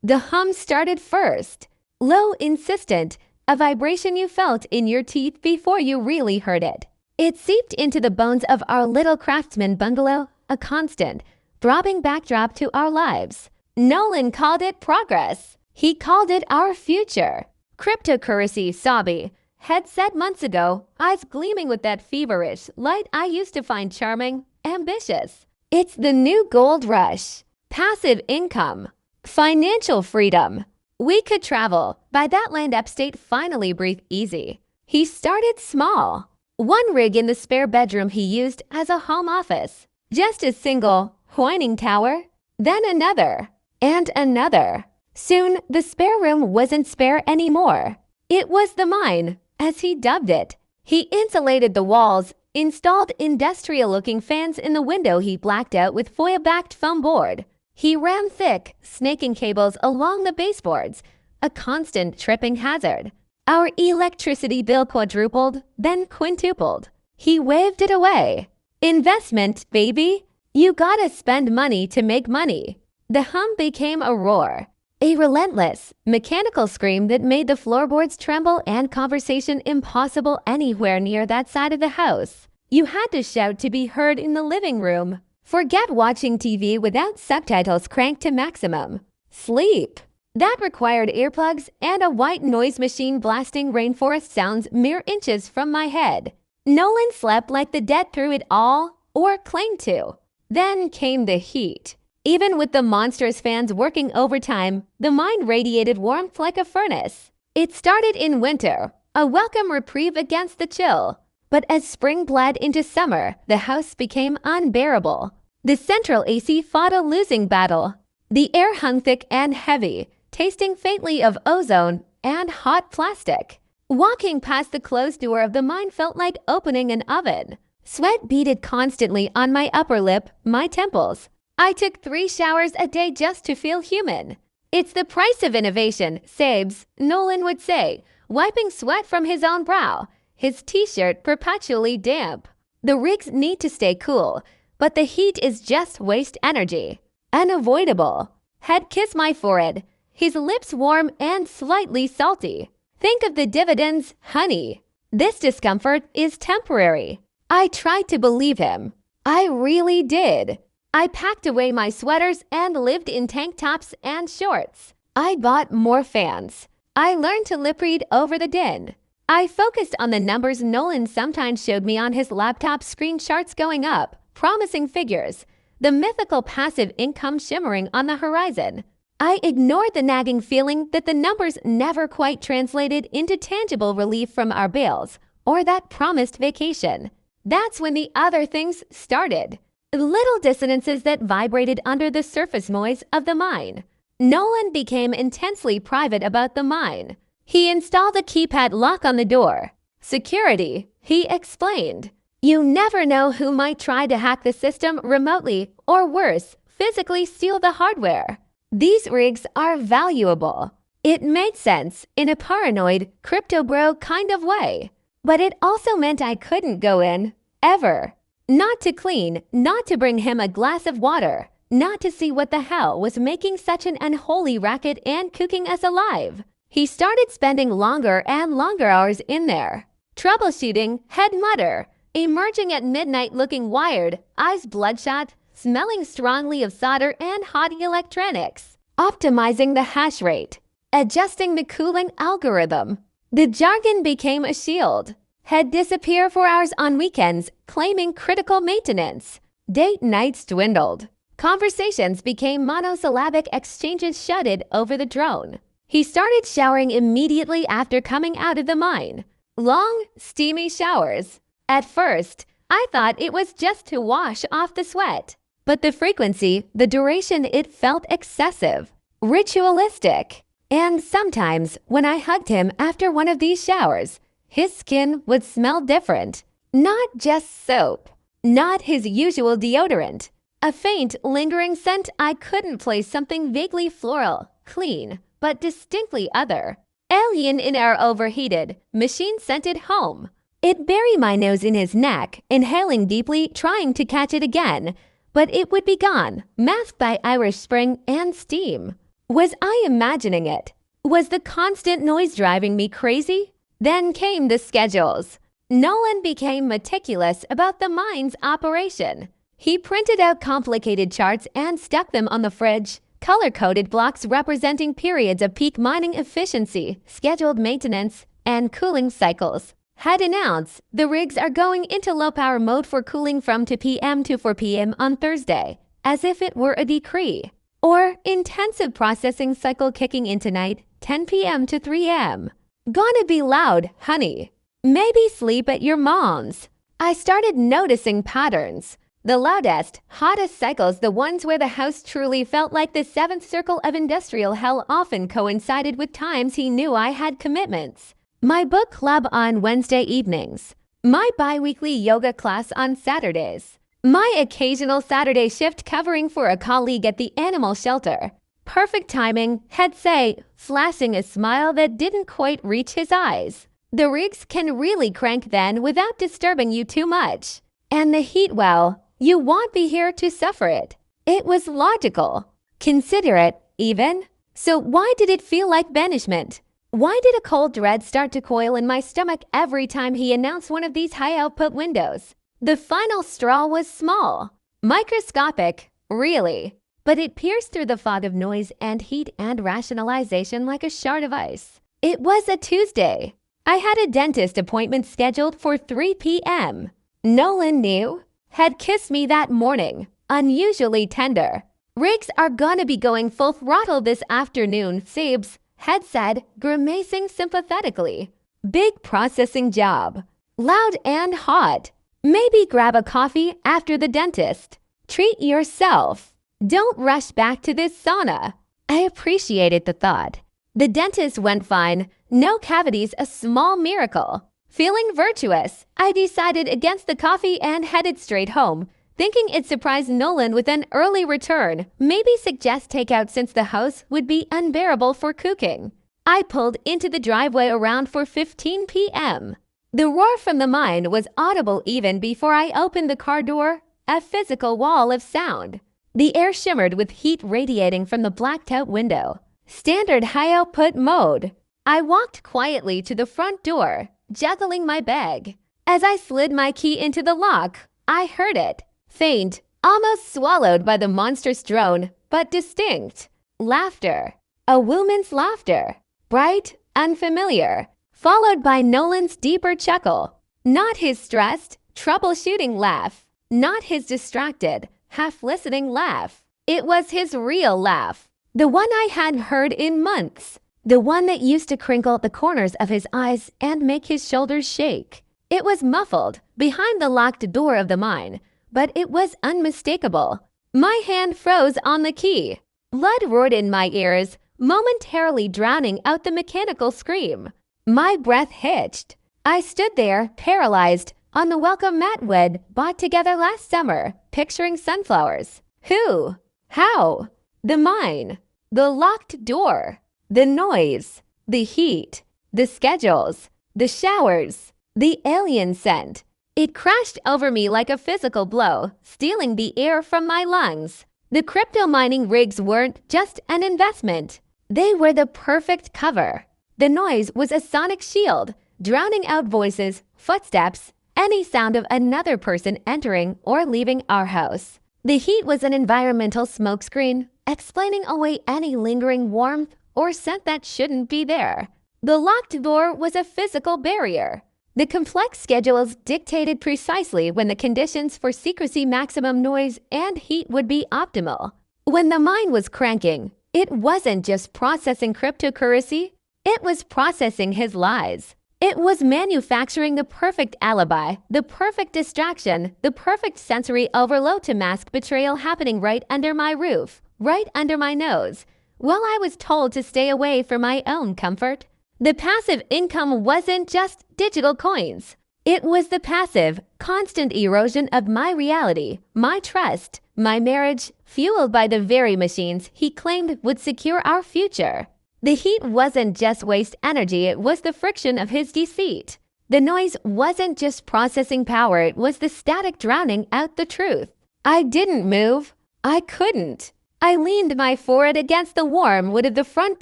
The hum started first. Low, insistent, a vibration you felt in your teeth before you really heard it. It seeped into the bones of our little craftsman bungalow, a constant, throbbing backdrop to our lives. Nolan called it progress. He called it our future. Cryptocurrency, Sabi, had said months ago, eyes gleaming with that feverish light I used to find charming, ambitious. It's the new gold rush. Passive income. Financial freedom. We could travel. By that land upstate finally breathe easy. He started small. One rig in the spare bedroom he used as a home office. Just a single, whining tower. Then another. And another. Soon, the spare room wasn't spare anymore. It was the mine, as he dubbed it. He insulated the walls, installed industrial-looking fans in the window he blacked out with foil-backed foam board. He ran thick, snaking cables along the baseboards, a constant tripping hazard. Our electricity bill quadrupled, then quintupled. He waved it away. Investment, baby. You gotta spend money to make money. The hum became a roar. A relentless, mechanical scream that made the floorboards tremble and conversation impossible anywhere near that side of the house. You had to shout to be heard in the living room. Forget watching TV without subtitles cranked to maximum. Sleep. That required earplugs and a white noise machine blasting rainforest sounds mere inches from my head. Nolan slept like the dead through it all, or claimed to. Then came the heat. Even with the monstrous fans working overtime, the mine radiated warmth like a furnace. It started in winter, a welcome reprieve against the chill. But as spring bled into summer, the house became unbearable. The central AC fought a losing battle. The air hung thick and heavy, tasting faintly of ozone and hot plastic. Walking past the closed door of the mine felt like opening an oven. Sweat beaded constantly on my upper lip, my temples. I took 3 showers a day just to feel human. It's the price of innovation, SABES, Nolan would say, wiping sweat from his own brow, his t-shirt perpetually damp. The rigs need to stay cool, but the heat is just waste energy. Unavoidable. Head kiss my forehead, his lips warm and slightly salty. Think of the dividends, honey. This discomfort is temporary. I tried to believe him. I really did. I packed away my sweaters and lived in tank tops and shorts. I bought more fans. I learned to lip read over the din. I focused on the numbers Nolan sometimes showed me on his laptop screen, charts going up, promising figures, the mythical passive income shimmering on the horizon. I ignored the nagging feeling that the numbers never quite translated into tangible relief from our bills or that promised vacation. That's when the other things started. Little dissonances that vibrated under the surface noise of the mine. Nolan became intensely private about the mine. He installed a keypad lock on the door. Security, he explained. You never know who might try to hack the system remotely or worse, physically steal the hardware. These rigs are valuable. It made sense in a paranoid, crypto bro kind of way. But it also meant I couldn't go in, ever. Not to clean, not to bring him a glass of water, not to see what the hell was making such an unholy racket and cooking us alive. He started spending longer and longer hours in there. Troubleshooting, head mutter, emerging at midnight looking wired, eyes bloodshot, smelling strongly of solder and hot electronics. Optimizing the hash rate, adjusting the cooling algorithm. The jargon became a shield. He'd disappear for hours on weekends, claiming critical maintenance. Date nights dwindled. Conversations became monosyllabic exchanges shutted over the drone. He started showering immediately after coming out of the mine. Long, steamy showers. At first, I thought it was just to wash off the sweat. But the frequency, the duration, it felt excessive, ritualistic. And sometimes, when I hugged him after one of these showers, his skin would smell different. Not just soap. Not his usual deodorant. A faint, lingering scent I couldn't place, something vaguely floral, clean, but distinctly other. Alien in our overheated, machine-scented home. It'd bury my nose in his neck, inhaling deeply, trying to catch it again. But it would be gone, masked by Irish Spring and steam. Was I imagining it? Was the constant noise driving me crazy? Then came the schedules. Nolan became meticulous about the mine's operation. He printed out complicated charts and stuck them on the fridge, color-coded blocks representing periods of peak mining efficiency, scheduled maintenance, and cooling cycles. Had announced the rigs are going into low-power mode for cooling from 2 p.m. to 4 p.m. on Thursday, as if it were a decree. Or intensive processing cycle kicking in tonight, 10 p.m. to 3 a.m. Gonna be loud, honey. Maybe sleep at your mom's. I started noticing patterns. The loudest, hottest cycles, the ones where the house truly felt like the seventh circle of industrial hell, often coincided with times he knew I had commitments. My book club on Wednesday evenings. My bi-weekly yoga class on Saturdays. My occasional Saturday shift covering for a colleague at the animal shelter. Perfect timing, he'd say, flashing a smile that didn't quite reach his eyes. The rigs can really crank then without disturbing you too much. And the heat, well, you won't be here to suffer it. It was logical. Considerate, even. So why did it feel like banishment? Why did a cold dread start to coil in my stomach every time he announced one of these high-output windows? The final straw was small. Microscopic, really. But it pierced through the fog of noise and heat and rationalization like a shard of ice. It was a Tuesday. I had a dentist appointment scheduled for 3 p.m. Nolan knew. Had kissed me that morning. Unusually tender. Rigs are gonna be going full throttle this afternoon, SABES had said, grimacing sympathetically. Big processing job. Loud and hot. Maybe grab a coffee after the dentist. Treat yourself. Don't rush back to this sauna. I appreciated the thought. The dentist went fine. No cavities, a small miracle. Feeling virtuous, I decided against the coffee and headed straight home, thinking it surprised Nolan with an early return, maybe suggest takeout since the house would be unbearable for cooking. I pulled into the driveway around 4:15 p.m. The roar from the mine was audible even before I opened the car door, a physical wall of sound. The air shimmered with heat radiating from the blacked-out window. Standard high-output mode. I walked quietly to the front door, juggling my bag. As I slid my key into the lock, I heard it. Faint, almost swallowed by the monstrous drone, but distinct. Laughter. A woman's laughter. Bright, unfamiliar. Followed by Nolan's deeper chuckle. Not his stressed, troubleshooting laugh. Not his distracted, half-listening laugh. It was his real laugh. The one I hadn't heard in months. The one that used to crinkle the corners of his eyes and make his shoulders shake. It was muffled behind the locked door of the mine, but it was unmistakable. My hand froze on the key. Blood roared in my ears, momentarily drowning out the mechanical scream. My breath hitched. I stood there, paralyzed, on the welcome mat we'd bought together last summer, picturing sunflowers. Who? How? The mine. The locked door. The noise. The heat. The schedules. The showers. The alien scent. It crashed over me like a physical blow, stealing the air from my lungs. The crypto mining rigs weren't just an investment. They were the perfect cover. The noise was a sonic shield, drowning out voices, footsteps, any sound of another person entering or leaving our house. The heat was an environmental smokescreen, explaining away any lingering warmth or scent that shouldn't be there. The locked door was a physical barrier. The complex schedules dictated precisely when the conditions for secrecy, maximum noise, and heat would be optimal. When the mine was cranking, it wasn't just processing cryptocurrency, it was processing his lies. It was manufacturing the perfect alibi, the perfect distraction, the perfect sensory overload to mask betrayal happening right under my roof, right under my nose, while I was told to stay away for my own comfort. The passive income wasn't just digital coins. It was the passive, constant erosion of my reality, my trust, my marriage, fueled by the very machines he claimed would secure our future. The heat wasn't just waste energy, it was the friction of his deceit. The noise wasn't just processing power, it was the static drowning out the truth. I didn't move. I couldn't. I leaned my forehead against the warm wood of the front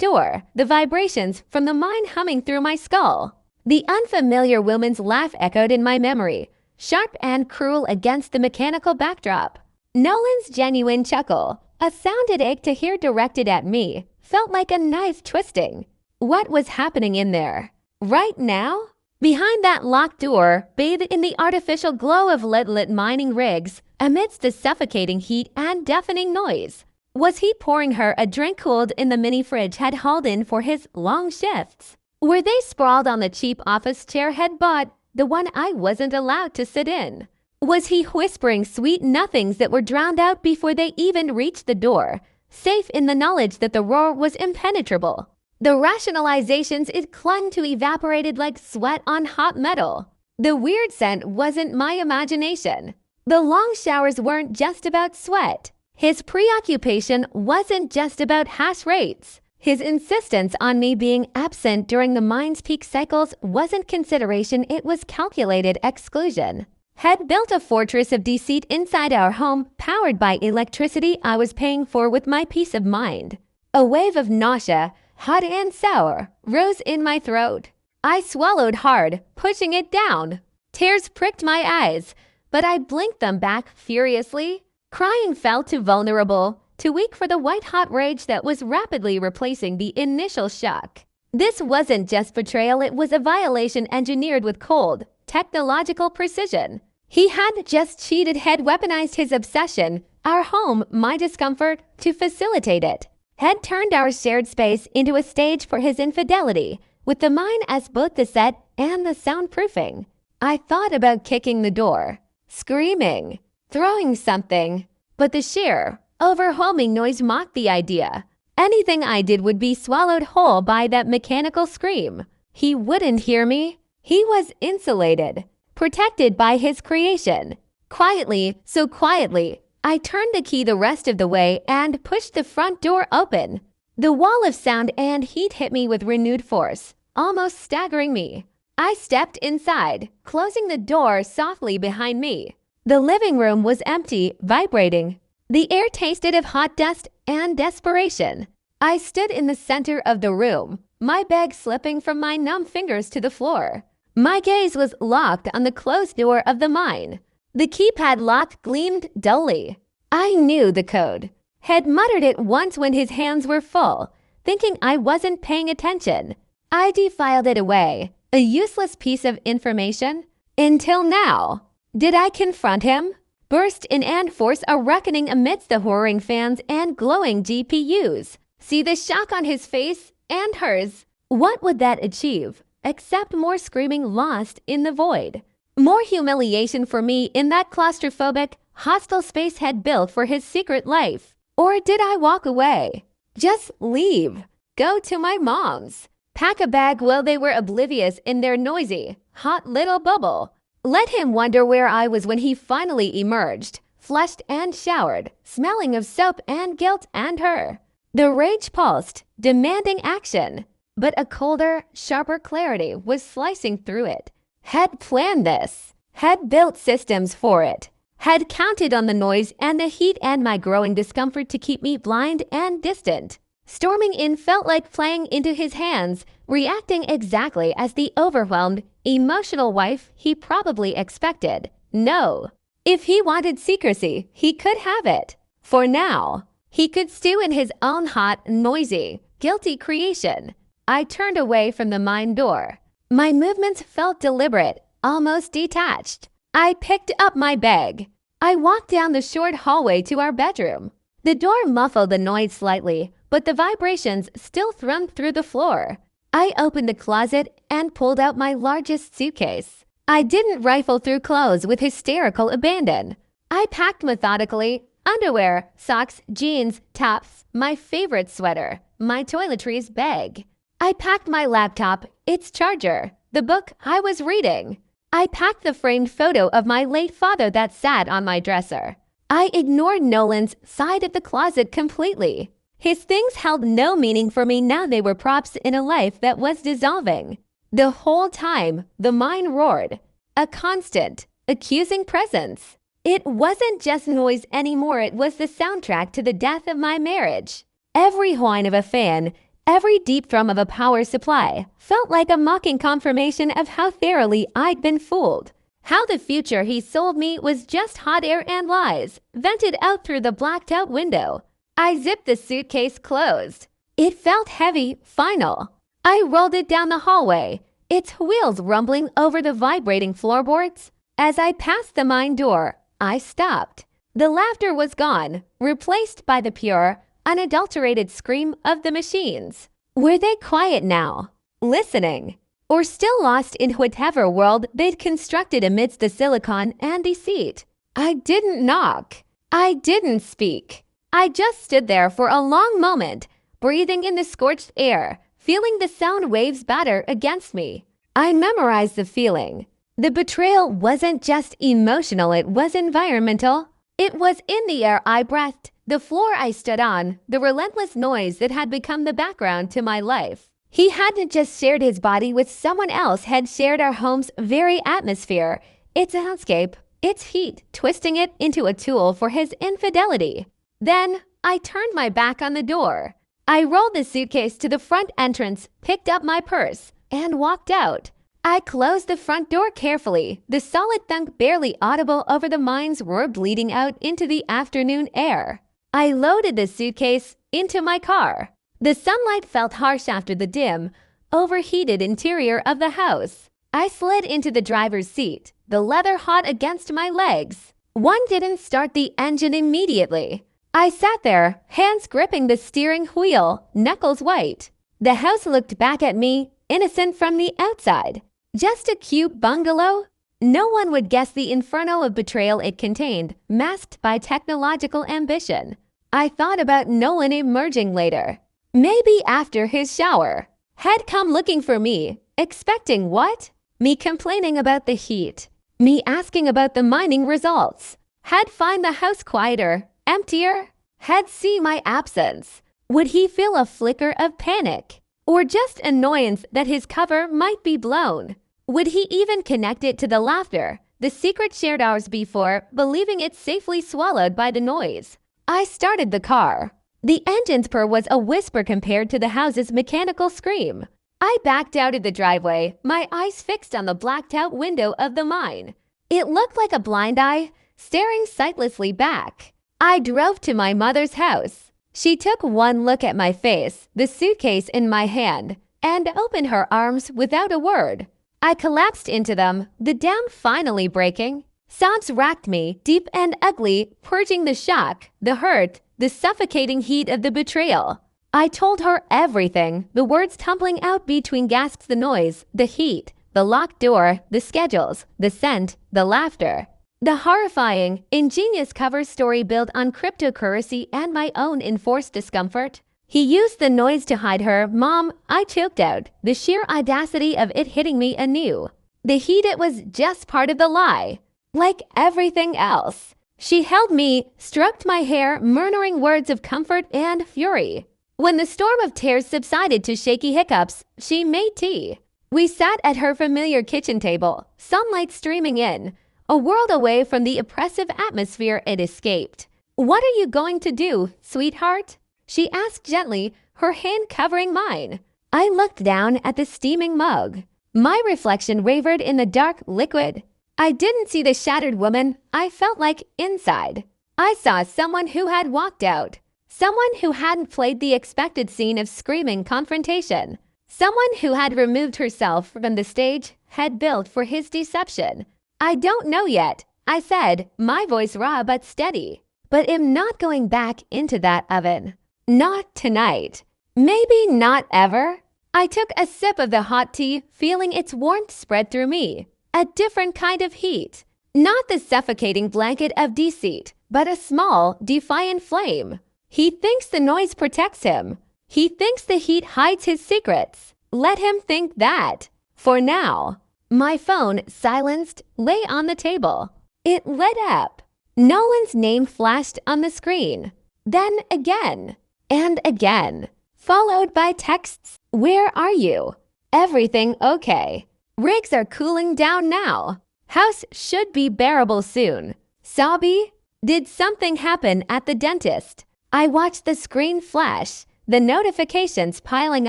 door, the vibrations from the mine humming through my skull. The unfamiliar woman's laugh echoed in my memory, sharp and cruel against the mechanical backdrop. Nolan's genuine chuckle, a sound it ached to hear directed at me, felt like a knife twisting. What was happening in there? Right now? Behind that locked door, bathed in the artificial glow of lead-lit mining rigs, amidst the suffocating heat and deafening noise, was he pouring her a drink cooled in the mini fridge had hauled in for his long shifts? Were they sprawled on the cheap office chair he'd bought, the one I wasn't allowed to sit in? Was he whispering sweet nothings that were drowned out before they even reached the door, safe in the knowledge that the roar was impenetrable? The rationalizations it clung to evaporated like sweat on hot metal. The weird scent wasn't my imagination. The long showers weren't just about sweat. His preoccupation wasn't just about hash rates. His insistence on me being absent during the mine's peak cycles wasn't consideration, it was calculated exclusion. Had built a fortress of deceit inside our home, powered by electricity I was paying for with my peace of mind. A wave of nausea, hot and sour, rose in my throat. I swallowed hard, pushing it down. Tears pricked my eyes, but I blinked them back furiously. Crying felt too vulnerable, too weak for the white-hot rage that was rapidly replacing the initial shock. This wasn't just betrayal, it was a violation engineered with cold, technological precision. He had just cheated, had weaponized his obsession, our home, my discomfort, to facilitate it. Had turned our shared space into a stage for his infidelity, with the mine as both the set and the soundproofing. I thought about kicking the door, screaming, throwing something, but the sheer, overwhelming noise mocked the idea. Anything I did would be swallowed whole by that mechanical scream. He wouldn't hear me. He was insulated, protected by his creation. Quietly, so quietly, I turned the key the rest of the way and pushed the front door open. The wall of sound and heat hit me with renewed force, almost staggering me. I stepped inside, closing the door softly behind me. The living room was empty, vibrating. The air tasted of hot dust and desperation. I stood in the center of the room, my bag slipping from my numb fingers to the floor. My gaze was locked on the closed door of the mine. The keypad lock gleamed dully. I knew the code. Had muttered it once when his hands were full, thinking I wasn't paying attention. I defiled it away, a useless piece of information. Until now. Did I confront him? Burst in and force a reckoning amidst the whirring fans and glowing GPUs. See the shock on his face and hers. What would that achieve, except more screaming lost in the void? More humiliation for me in that claustrophobic, hostile space had built for his secret life. Or did I walk away? Just leave. Go to my mom's. Pack a bag while they were oblivious in their noisy, hot little bubble. Let him wonder where I was when he finally emerged, flushed and showered, smelling of soap and guilt and her. The rage pulsed, demanding action, but a colder, sharper clarity was slicing through it. Had planned this, had built systems for it, had counted on the noise and the heat and my growing discomfort to keep me blind and distant. Storming in felt like playing into his hands, reacting exactly as the overwhelmed, emotional wife he probably expected. No. If he wanted secrecy, he could have it. For now, he could stew in his own hot, noisy, guilty creation. I turned away from the mine door. My movements felt deliberate, almost detached. I picked up my bag. I walked down the short hallway to our bedroom. The door muffled the noise slightly, but the vibrations still thrummed through the floor. I opened the closet and pulled out my largest suitcase. I didn't rifle through clothes with hysterical abandon. I packed methodically: underwear, socks, jeans, tops, my favorite sweater, my toiletries bag. I packed my laptop, its charger, the book I was reading. I packed the framed photo of my late father that sat on my dresser. I ignored Nolan's side of the closet completely. His things held no meaning for me now. They were props in a life that was dissolving. The whole time, the mine roared, a constant, accusing presence. It wasn't just noise anymore, it was the soundtrack to the death of my marriage. Every whine of a fan, every deep thrum of a power supply felt like a mocking confirmation of how thoroughly I'd been fooled. How the future he sold me was just hot air and lies, vented out through the blacked-out window. I zipped the suitcase closed. It felt heavy, final. I rolled it down the hallway, its wheels rumbling over the vibrating floorboards. As I passed the mine door, I stopped. The laughter was gone, replaced by the pure, unadulterated scream of the machines. Were they quiet now, listening, or still lost in whatever world they'd constructed amidst the silicon and deceit? I didn't knock. I didn't speak. I just stood there for a long moment, breathing in the scorched air, feeling the sound waves batter against me. I memorized the feeling. The betrayal wasn't just emotional, it was environmental. It was in the air I breathed, the floor I stood on, the relentless noise that had become the background to my life. He hadn't just shared his body with someone else, had shared our home's very atmosphere, its soundscape, its heat, twisting it into a tool for his infidelity. Then I turned my back on the door. I rolled the suitcase to the front entrance, picked up my purse, and walked out. I closed the front door carefully, the solid thunk barely audible over the mine's roar bleeding out into the afternoon air. I loaded the suitcase into my car. The sunlight felt harsh after the dim, overheated interior of the house. I slid into the driver's seat, the leather hot against my legs. One didn't start the engine immediately. I sat there, hands gripping the steering wheel, knuckles white. The house looked back at me, innocent from the outside. Just a cute bungalow? No one would guess the inferno of betrayal it contained, masked by technological ambition. I thought about Nolan emerging later. Maybe after his shower. Had come looking for me, expecting what? Me complaining about the heat. Me asking about the mining results. Had find the house quieter, emptier. Had see my absence. Would he feel a flicker of panic? Or just annoyance that his cover might be blown? Would he even connect it to the laughter, the secret shared hours before, believing it safely swallowed by the noise? I started the car. The engine's purr was a whisper compared to the house's mechanical scream. I backed out of the driveway, my eyes fixed on the blacked-out window of the mine. It looked like a blind eye, staring sightlessly back. I drove to my mother's house. She took one look at my face, the suitcase in my hand, and opened her arms without a word. I collapsed into them, the dam finally breaking. Sobs racked me, deep and ugly, purging the shock, the hurt, the suffocating heat of the betrayal. I told her everything, the words tumbling out between gasps, the noise, the heat, the locked door, the schedules, the scent, the laughter. The horrifying, ingenious cover story built on cryptocurrency and my own enforced discomfort. He used the noise to hide her. Mom, I choked out, the sheer audacity of it hitting me anew. The heat, it was just part of the lie. Like everything else. She held me, stroked my hair, murmuring words of comfort and fury. When the storm of tears subsided to shaky hiccups, she made tea. We sat at her familiar kitchen table, sunlight streaming in, a world away from the oppressive atmosphere it escaped. What are you going to do, sweetheart? She asked gently, her hand covering mine. I looked down at the steaming mug. My reflection wavered in the dark liquid. I didn't see the shattered woman. I felt like inside. I saw someone who had walked out. Someone who hadn't played the expected scene of screaming confrontation. Someone who had removed herself from the stage, had built for his deception. I don't know yet, I said, my voice raw but steady. But am not going back into that oven. Not tonight. Maybe not ever. I took a sip of the hot tea, feeling its warmth spread through me. A different kind of heat. Not the suffocating blanket of deceit, but a small, defiant flame. He thinks the noise protects him. He thinks the heat hides his secrets. Let him think that. For now. My phone, silenced, lay on the table. It lit up. Nolan's name flashed on the screen. Then again. And again. Followed by texts. Where are you? Everything okay. Rigs are cooling down now. House should be bearable soon. Sabi? Did something happen at the dentist? I watched the screen flash, the notifications piling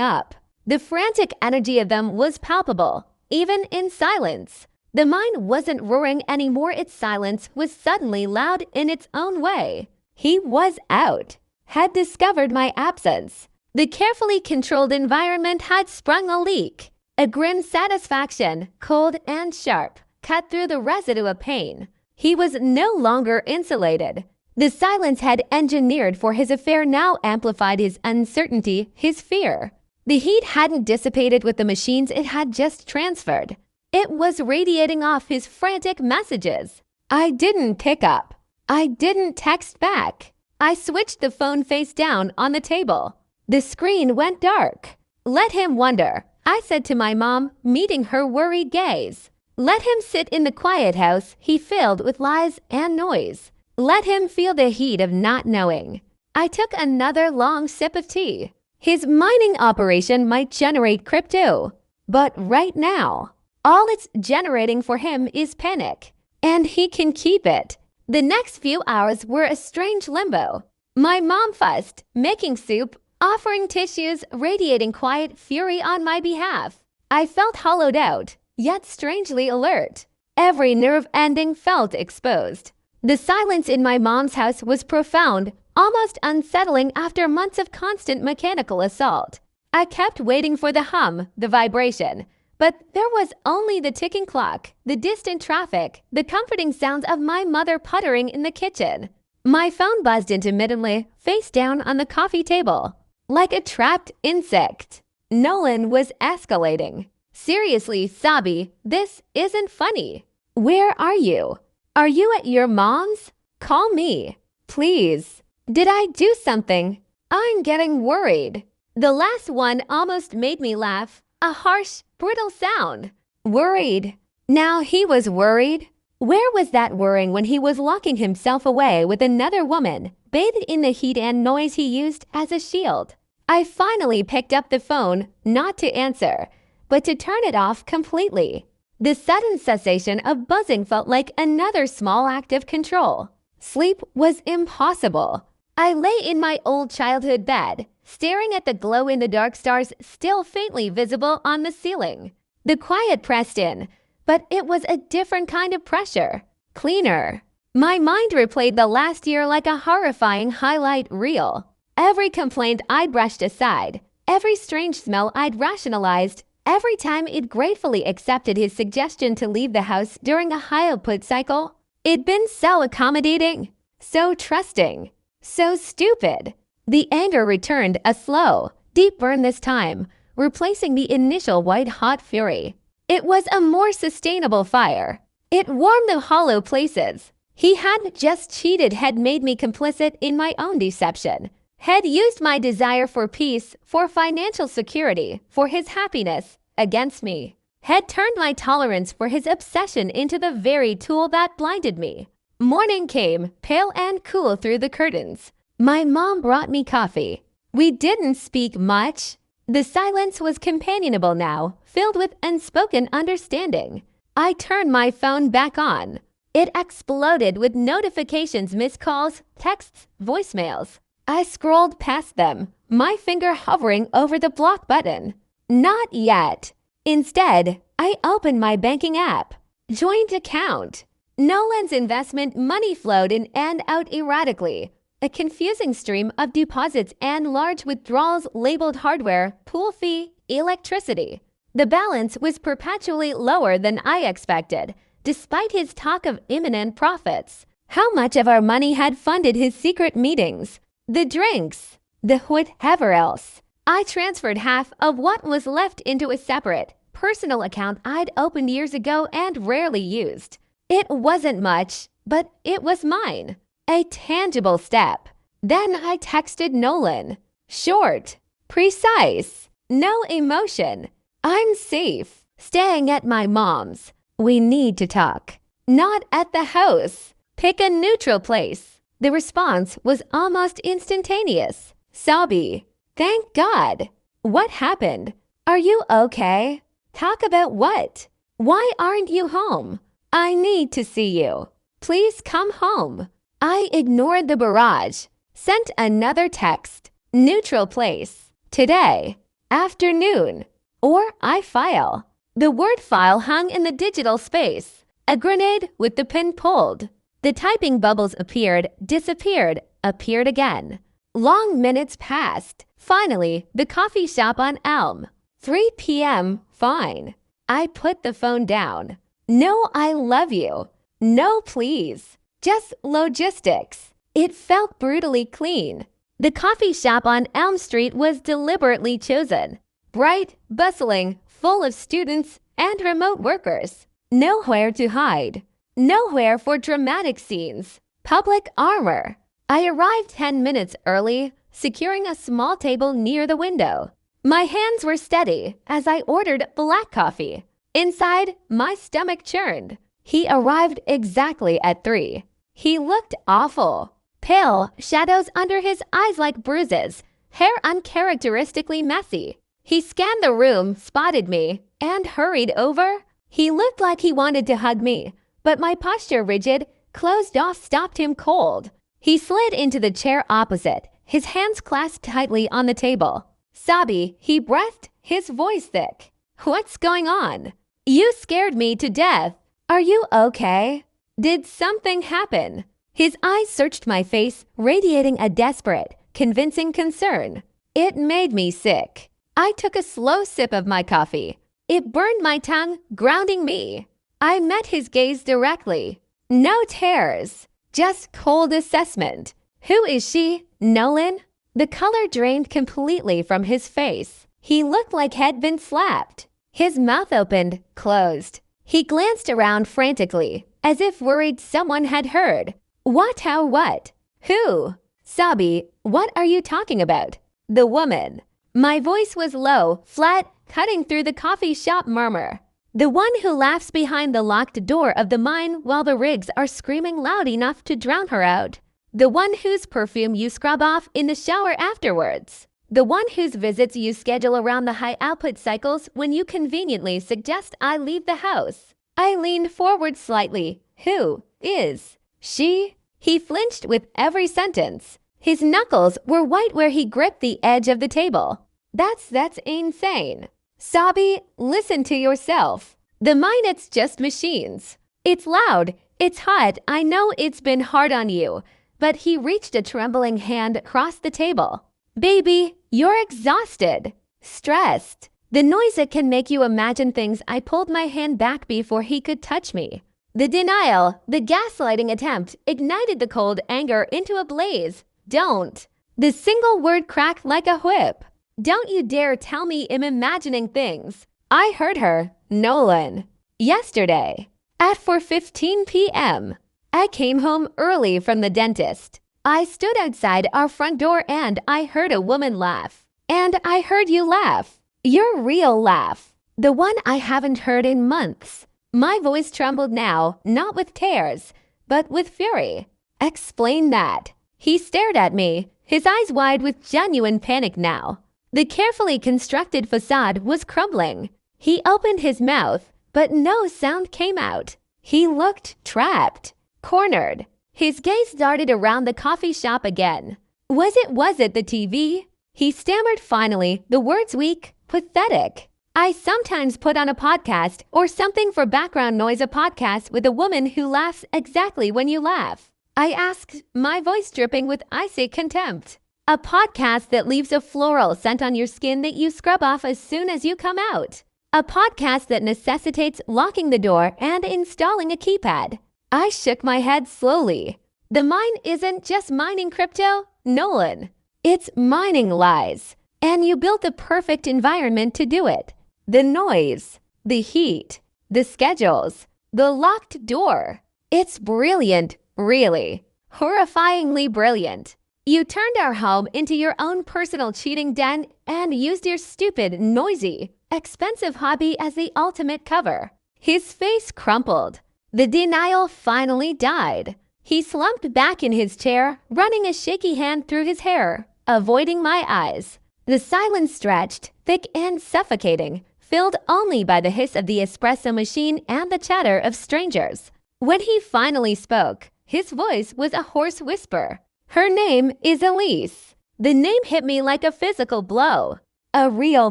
up. The frantic energy of them was palpable, even in silence. The mind wasn't roaring anymore, its silence was suddenly loud in its own way. He was out, had discovered my absence. The carefully controlled environment had sprung a leak. A grim satisfaction, cold and sharp, cut through the residue of pain. He was no longer insulated. The silence had engineered for his affair now amplified his uncertainty, his fear. The heat hadn't dissipated with the machines it had just transferred. It was radiating off his frantic messages. I didn't pick up. I didn't text back. I switched the phone face down on the table. The screen went dark. Let him wonder, I said to my mom, meeting her worried gaze. Let him sit in the quiet house he filled with lies and noise. Let him feel the heat of not knowing. I took another long sip of tea. His mining operation might generate crypto, but right now, all it's generating for him is panic, and he can keep it. The next few hours were a strange limbo. My mom fussed, making soup, offering tissues, radiating quiet fury on my behalf. I felt hollowed out, yet strangely alert. Every nerve ending felt exposed. The silence in my mom's house was profound, almost unsettling after months of constant mechanical assault. I kept waiting for the hum, the vibration, but there was only the ticking clock, the distant traffic, the comforting sounds of my mother puttering in the kitchen. My phone buzzed intermittently, face down on the coffee table. Like a trapped insect. Nolan was escalating. Seriously, Sabi, this isn't funny. Where are you? Are you at your mom's? Call me, please. Did I do something? I'm getting worried. The last one almost made me laugh. A harsh, brittle sound. Worried. Now he was worried. Where was that worrying when he was locking himself away with another woman, bathed in the heat and noise he used as a shield? I finally picked up the phone, not to answer, but to turn it off completely. The sudden cessation of buzzing felt like another small act of control. Sleep was impossible. I lay in my old childhood bed, staring at the glow-in-the-dark stars still faintly visible on the ceiling. The quiet pressed in, but it was a different kind of pressure. Cleaner. My mind replayed the last year like a horrifying highlight reel. Every complaint I'd brushed aside, every strange smell I'd rationalized, every time it gratefully accepted his suggestion to leave the house during a high-output cycle. It'd been so accommodating, so trusting, so stupid. The anger returned, a slow, deep burn this time, replacing the initial white-hot fury. It was a more sustainable fire. It warmed the hollow places. He hadn't just cheated, had made me complicit in my own deception. Had used my desire for peace, for financial security, for his happiness, against me. Had turned my tolerance for his obsession into the very tool that blinded me. Morning came, pale and cool through the curtains. My mom brought me coffee. We didn't speak much. The silence was companionable now, filled with unspoken understanding. I turned my phone back on. It exploded with notifications, missed calls, texts, voicemails. I scrolled past them, my finger hovering over the block button. Not yet. Instead, I opened my banking app. Joint account. Nolan's investment money flowed in and out erratically. A confusing stream of deposits and large withdrawals labeled hardware, pool fee, electricity. The balance was perpetually lower than I expected, despite his talk of imminent profits. How much of our money had funded his secret meetings? The drinks, the whatever else. I transferred half of what was left into a separate, personal account I'd opened years ago and rarely used. It wasn't much, but it was mine. A tangible step. Then I texted Nolan. Short, precise, no emotion. I'm safe, staying at my mom's. We need to talk. Not at the house. Pick a neutral place. The response was almost instantaneous. Sabi, thank God. What happened? Are you okay? Talk about what? Why aren't you home? I need to see you. Please come home. I ignored the barrage. Sent another text. Neutral place. Today. Afternoon. Or I file. The word file hung in the digital space. A grenade with the pin pulled. The typing bubbles appeared, disappeared, appeared again. Long minutes passed. Finally, the coffee shop on Elm. 3 p.m. Fine. I put the phone down. No, I love you. No, please. Just logistics. It felt brutally clean. The coffee shop on Elm Street was deliberately chosen. Bright, bustling, full of students and remote workers. Nowhere to hide. Nowhere for dramatic scenes. Public armor. I arrived 10 minutes early, securing a small table near the window. My hands were steady as I ordered black coffee. Inside, my stomach churned. He arrived exactly at 3. He looked awful. Pale, shadows under his eyes like bruises, hair uncharacteristically messy. He scanned the room, spotted me, and hurried over. He looked like he wanted to hug me, but my posture rigid, closed off stopped him cold. He slid into the chair opposite, his hands clasped tightly on the table. Sabi, he breathed, his voice thick. What's going on? You scared me to death. Are you okay? Did something happen? His eyes searched my face, radiating a desperate, convincing concern. It made me sick. I took a slow sip of my coffee. It burned my tongue, grounding me. I met his gaze directly. No tears, just cold assessment. Who is she? Nolan? The color drained completely from his face. He looked like he'd been slapped. His mouth opened, closed. He glanced around frantically, as if worried someone had heard. What? How? What? Who? Sabi, what are you talking about? The woman. My voice was low, flat, cutting through the coffee shop murmur. The one who laughs behind the locked door of the mine while the rigs are screaming loud enough to drown her out. The one whose perfume you scrub off in the shower afterwards. The one whose visits you schedule around the high output cycles when you conveniently suggest I leave the house. I leaned forward slightly. Who is she? He flinched with every sentence. His knuckles were white where he gripped the edge of the table. That's insane. Sabi, listen to yourself. The mine, it's just machines. It's loud. It's hot. I know it's been hard on you. But he reached a trembling hand across the table. Baby, you're exhausted. Stressed. The noise that can make you imagine things. I pulled my hand back before he could touch me. The denial, the gaslighting attempt, ignited the cold anger into a blaze. Don't. The single word cracked like a whip. Don't you dare tell me I'm imagining things. I heard her, Nolan, yesterday at 4:15 p.m. I came home early from the dentist. I stood outside our front door and I heard a woman laugh. And I heard you laugh. Your real laugh. The one I haven't heard in months. My voice trembled now, not with tears, but with fury. Explain that. He stared at me, his eyes wide with genuine panic now. The carefully constructed facade was crumbling. He opened his mouth, but no sound came out. He looked trapped, cornered. His gaze darted around the coffee shop again. Was it the TV? He stammered finally, the words weak, pathetic. I sometimes put on a podcast or something for background noise, a podcast with a woman who laughs exactly when you laugh. I asked, my voice dripping with icy contempt. A podcast that leaves a floral scent on your skin that you scrub off as soon as you come out. A podcast that necessitates locking the door and installing a keypad. I shook my head slowly. The mine isn't just mining crypto, Nolan. It's mining lies. And you built the perfect environment to do it. The noise, the heat, the schedules, the locked door. It's brilliant, really. Horrifyingly brilliant. You turned our home into your own personal cheating den and used your stupid, noisy, expensive hobby as the ultimate cover. His face crumpled. The denial finally died. He slumped back in his chair, running a shaky hand through his hair, avoiding my eyes. The silence stretched, thick and suffocating, filled only by the hiss of the espresso machine and the chatter of strangers. When he finally spoke, his voice was a hoarse whisper. Her name is Elise. The name hit me like a physical blow. A real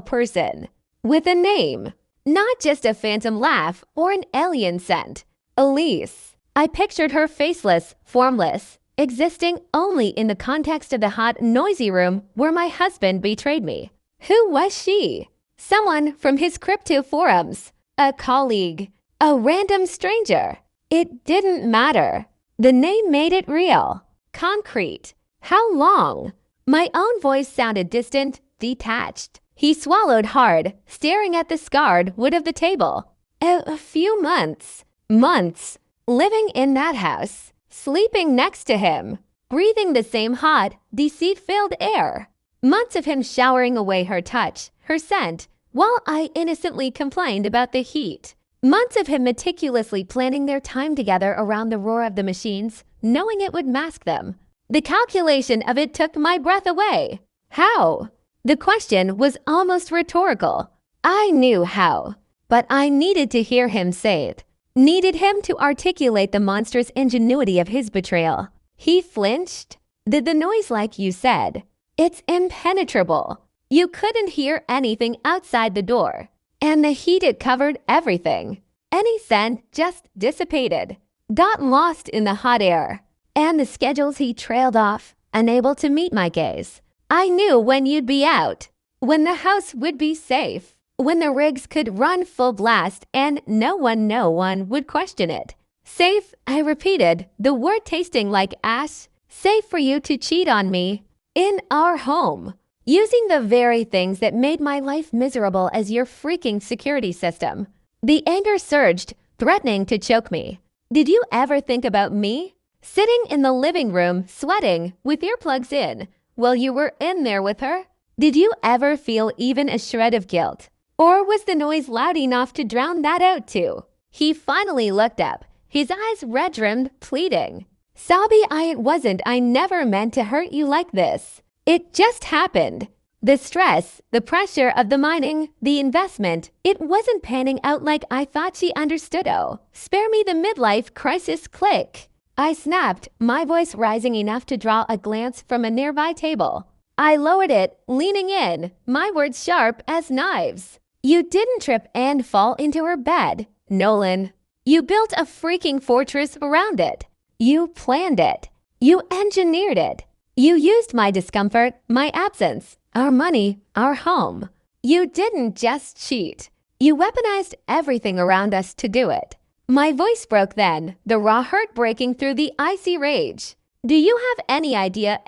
person. With a name. Not just a phantom laugh or an alien scent. Elise. I pictured her faceless, formless, existing only in the context of the hot, noisy room where my husband betrayed me. Who was she? Someone from his crypto forums. A colleague. A random stranger. It didn't matter. The name made it real. Concrete. How long? My own voice sounded distant, detached. He swallowed hard, staring at the scarred wood of the table. A few months. Months. Living in that house. Sleeping next to him. Breathing the same hot, deceit-filled air. Months of him showering away her touch, her scent, while I innocently complained about the heat. Months of him meticulously planning their time together around the roar of the machines, knowing it would mask them. The calculation of it took my breath away. How? The question was almost rhetorical. I knew how, but I needed to hear him say it. Needed him to articulate the monstrous ingenuity of his betrayal. He flinched. Did the noise like you said? It's impenetrable. You couldn't hear anything outside the door. And the heat it covered everything. Any scent just dissipated. Got lost in the hot air. And the schedules he trailed off, unable to meet my gaze. I knew when you'd be out. When the house would be safe. When the rigs could run full blast and no one would question it. Safe, I repeated, the word tasting like ash. Safe for you to cheat on me. In our home. Using the very things that made my life miserable as your freaking security system. The anger surged, threatening to choke me. Did you ever think about me? Sitting in the living room, sweating, with earplugs in, while you were in there with her? Did you ever feel even a shred of guilt? Or was the noise loud enough to drown that out too? He finally looked up, his eyes red-rimmed, pleading. Sabi, I never meant to hurt you like this. It just happened. The stress, the pressure of the mining, the investment, it wasn't panning out like I thought she understood. Oh, spare me the midlife crisis click. I snapped, my voice rising enough to draw a glance from a nearby table. I lowered it, leaning in, my words sharp as knives. You didn't trip and fall into her bed, Nolan. You built a freaking fortress around it. You planned it. You engineered it. You used my discomfort, my absence, our money, our home. You didn't just cheat. You weaponized everything around us to do it. My voice broke then, the raw hurt breaking through the icy rage. Do you have any idea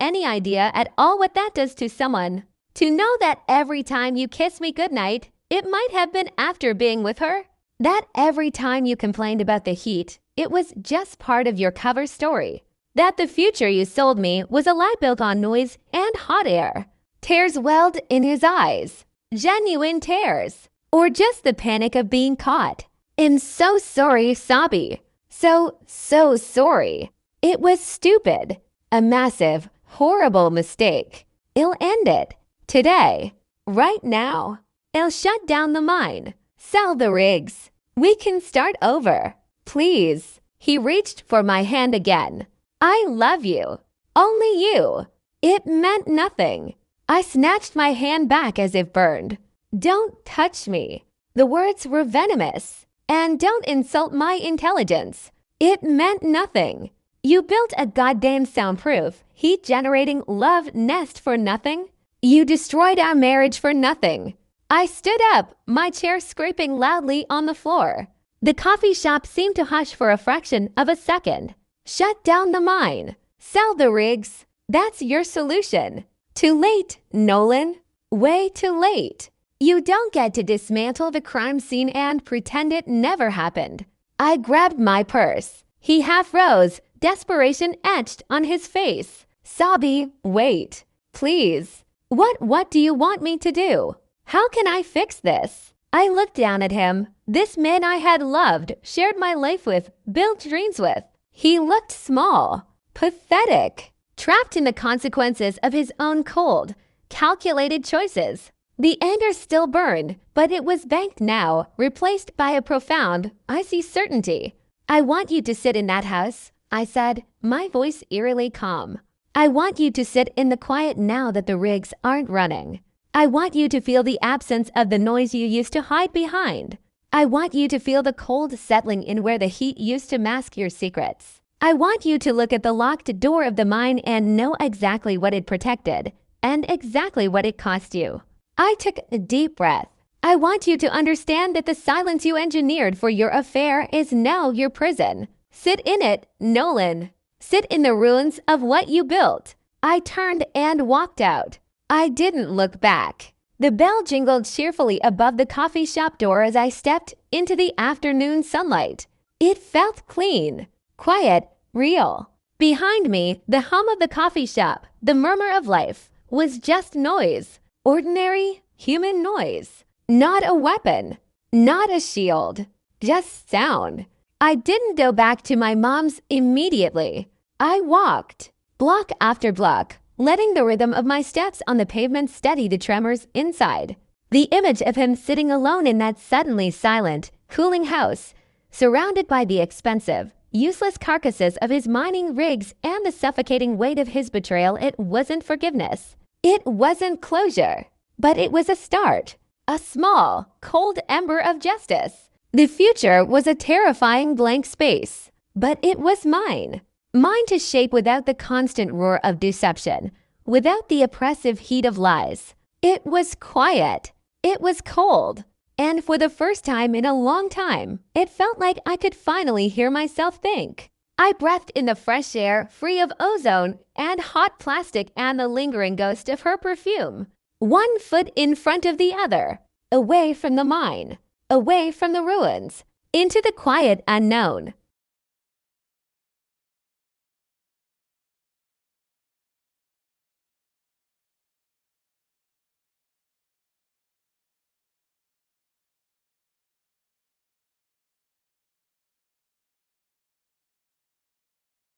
at all what that does to someone? To know that every time you kiss me goodnight, it might have been after being with her? That every time you complained about the heat, it was just part of your cover story. That the future you sold me was a lie built on noise and hot air. Tears welled in his eyes. Genuine tears. Or just the panic of being caught. I'm so sorry, Sabi. So sorry. It was stupid. A massive, horrible mistake. I'll end it. Today. Right now. I'll shut down the mine. Sell the rigs. We can start over. Please. He reached for my hand again. I love you. Only you. It meant nothing. I snatched my hand back as if burned. Don't touch me. The words were venomous. And don't insult my intelligence. It meant nothing. You built a goddamn soundproof, heat-generating love nest for nothing. You destroyed our marriage for nothing. I stood up, my chair scraping loudly on the floor. The coffee shop seemed to hush for a fraction of a second. Shut down the mine. Sell the rigs. That's your solution. Too late, Nolan. Way too late. You don't get to dismantle the crime scene and pretend it never happened. I grabbed my purse. He half rose, desperation etched on his face. Sabi, wait. Please. What do you want me to do? How can I fix this? I looked down at him. This man I had loved, shared my life with, built dreams with. He looked small, pathetic, trapped in the consequences of his own cold, calculated choices. The anger still burned, but it was banked now, replaced by a profound, icy certainty. I want you to sit in that house, I said, my voice eerily calm. I want you to sit in the quiet now that the rigs aren't running. I want you to feel the absence of the noise you used to hide behind. I want you to feel the cold settling in where the heat used to mask your secrets. I want you to look at the locked door of the mine and know exactly what it protected and exactly what it cost you. I took a deep breath. I want you to understand that the silence you engineered for your affair is now your prison. Sit in it, Nolan. Sit in the ruins of what you built. I turned and walked out. I didn't look back. The bell jingled cheerfully above the coffee shop door as I stepped into the afternoon sunlight. It felt clean, quiet, real. Behind me, the hum of the coffee shop, the murmur of life, was just noise. Ordinary, human noise. Not a weapon, not a shield, just sound. I didn't go back to my mom's immediately. I walked, block after block, letting the rhythm of my steps on the pavement steady the tremors inside. The image of him sitting alone in that suddenly silent, cooling house, surrounded by the expensive, useless carcasses of his mining rigs and the suffocating weight of his betrayal, it wasn't forgiveness. It wasn't closure, but it was a start. A small, cold ember of justice. The future was a terrifying blank space, but it was mine. Mine to shape without the constant roar of deception, without the oppressive heat of lies. It was quiet. It was cold. And for the first time in a long time, it felt like I could finally hear myself think. I breathed in the fresh air, free of ozone and hot plastic and the lingering ghost of her perfume. One foot in front of the other, away from the mine, away from the ruins, into the quiet unknown.